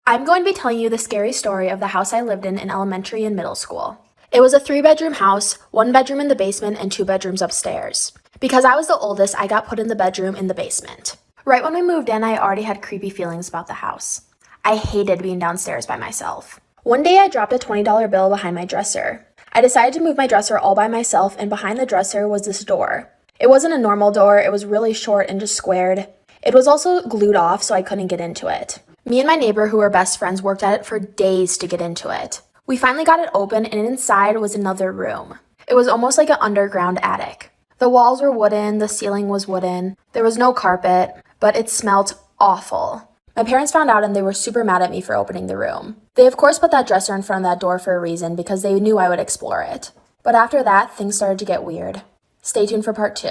I'm going to be telling you the scary story of the house I lived in elementary and middle school. It was a 3-bedroom house, 1 bedroom in the basement and 2 bedrooms upstairs. Because I was the oldest, I got put in the bedroom in the basement. Right when we moved in, I already had creepy feelings about the house. I hated being downstairs by myself. One day I dropped a $20 bill behind my dresser. I decided to move my dresser all by myself, and behind the dresser was this door. It wasn't a normal door, it was really short and just squared. It was also glued off, so I couldn't get into it. Me and my neighbor, who were best friends, worked at it for days to get into it. We finally got it open, and inside was another room. It was almost like an underground attic. The walls were wooden, the ceiling was wooden, there was no carpet, but it smelled awful. My parents found out and they were super mad at me for opening the room. They of course put that dresser in front of that door for a reason because they knew I would explore it. But after that, things started to get weird. Stay tuned for part 2.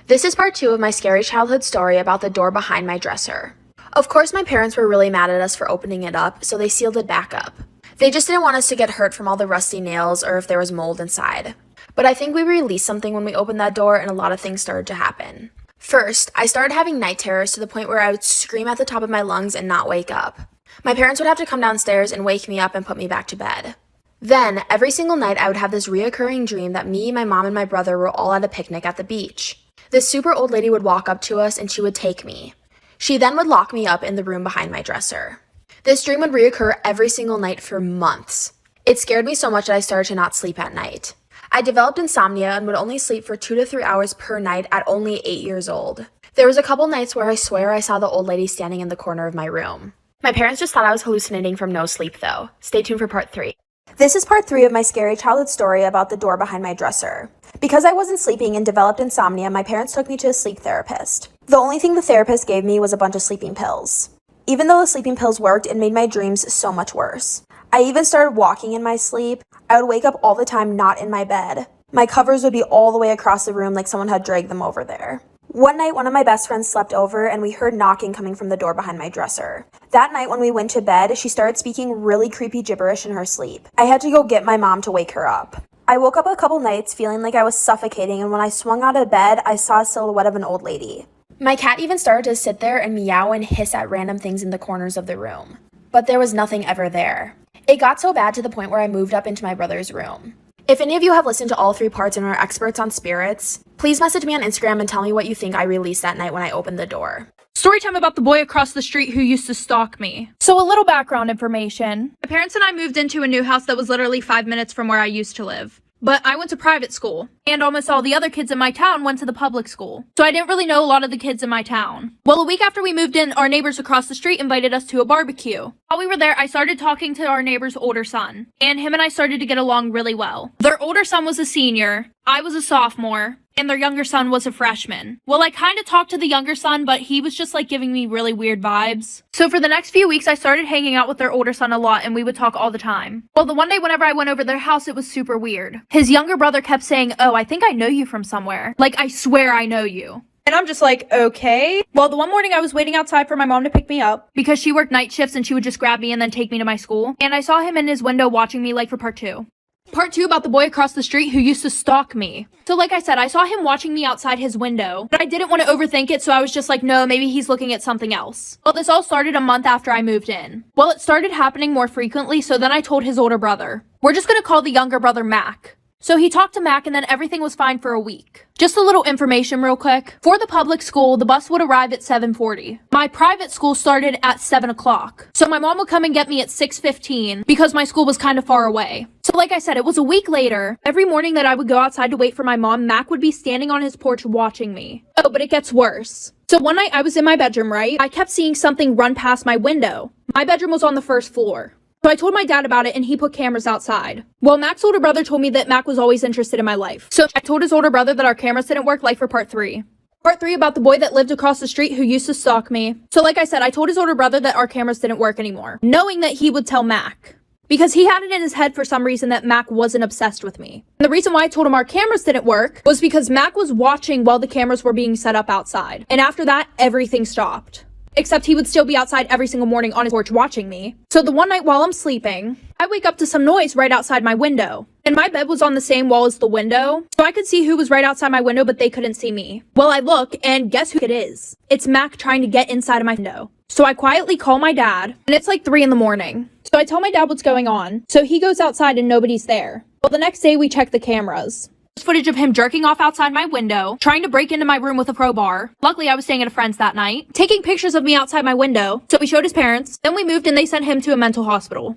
This is part 2 of my scary childhood story about the door behind my dresser. Of course, my parents were really mad at us for opening it up, so they sealed it back up. They just didn't want us to get hurt from all the rusty nails or if there was mold inside. But I think we released something when we opened that door and a lot of things started to happen. First, I started having night terrors to the point where I would scream at the top of my lungs and not wake up. My parents would have to come downstairs and wake me up and put me back to bed. Then, every single night I would have this reoccurring dream that me, my mom, and my brother were all at a picnic at the beach. This super old lady would walk up to us and she would take me. She then would lock me up in the room behind my dresser. This dream would reoccur every single night for months. It scared me so much that I started to not sleep at night. I developed insomnia and would only sleep for 2 to 3 hours per night at only 8 years old. There was a couple nights where I swear I saw the old lady standing in the corner of my room. My parents just thought I was hallucinating from no sleep though. Stay tuned for part 3. This is part 3 of my scary childhood story about the door behind my dresser. Because I wasn't sleeping and developed insomnia, my parents took me to a sleep therapist. The only thing the therapist gave me was a bunch of sleeping pills. Even though the sleeping pills worked, it made my dreams so much worse. I even started walking in my sleep. I would wake up all the time not in my bed. My covers would be all the way across the room like someone had dragged them over there. One night, one of my best friends slept over and we heard knocking coming from the door behind my dresser. That night when we went to bed, she started speaking really creepy gibberish in her sleep. I had to go get my mom to wake her up. I woke up a couple nights feeling like I was suffocating, and when I swung out of bed, I saw a silhouette of an old lady. My cat even started to sit there and meow and hiss at random things in the corners of the room. But there was nothing ever there. It got so bad to the point where I moved up into my brother's room. If any of you have listened to all 3 parts and are experts on spirits, please message me on Instagram and tell me what you think I released that night when I opened the door. Storytime about the boy across the street who used to stalk me. So a little background information. My parents and I moved into a new house that was literally 5 minutes from where I used to live. But I went to private school, and almost all the other kids in my town went to the public school. So I didn't really know a lot of the kids in my town. Well, a week after we moved in, our neighbors across the street invited us to a barbecue. While we were there, I started talking to our neighbor's older son, and him and I started to get along really well. Their older son was a senior, I was a sophomore, and their younger son was a freshman. Well, I kind of talked to the younger son, but he was just like giving me really weird vibes. So for the next few weeks, I started hanging out with their older son a lot and we would talk all the time. Well, the one day whenever I went over their house, it was super weird. His younger brother kept saying, "Oh, I think I know you from somewhere. Like, I swear I know you." And I'm just like, okay. Well, the one morning I was waiting outside for my mom to pick me up because she worked night shifts and she would just grab me and then take me to my school. And I saw him in his window watching me like for part 2. Part 2 about the boy across the street who used to stalk me. So like I said, I saw him watching me outside his window, but I didn't want to overthink it, so I was just like, no, maybe he's looking at something else. Well, this all started a month after I moved in. Well, it started happening more frequently, so then I told his older brother. We're just gonna call the younger brother Mac. So he talked to Mac and then everything was fine for a week. Just a little information real quick. For the public school, the bus would arrive at 7:40. My private school started at 7 o'clock. So my mom would come and get me at 6:15 because my school was kind of far away. So like I said, it was a week later. Every morning that I would go outside to wait for my mom, Mac would be standing on his porch watching me. Oh, but it gets worse. So one night I was in my bedroom, right? I kept seeing something run past my window. My bedroom was on the first floor. So I told my dad about it and he put cameras outside. Well, Mac's older brother told me that Mac was always interested in my life. So I told his older brother that our cameras didn't work, like for part 3. Part 3 about the boy that lived across the street who used to stalk me. So like I said, I told his older brother that our cameras didn't work anymore, knowing that he would tell Mac. Because he had it in his head for some reason that Mac wasn't obsessed with me. And the reason why I told him our cameras didn't work was because Mac was watching while the cameras were being set up outside. And after that, everything stopped. Except he would still be outside every single morning on his porch watching me. So the one night while I'm sleeping, I wake up to some noise right outside my window. And my bed was on the same wall as the window, so I could see who was right outside my window, but they couldn't see me. Well, I look, and guess who it is? It's Mac trying to get inside of my window. So I quietly call my dad, and it's like 3 in the morning. So I tell my dad what's going on. So he goes outside and nobody's there. Well, the next day we check the cameras. There's footage of him jerking off outside my window, trying to break into my room with a crowbar. Luckily, I was staying at a friend's that night, taking pictures of me outside my window. So we showed his parents. Then we moved and they sent him to a mental hospital.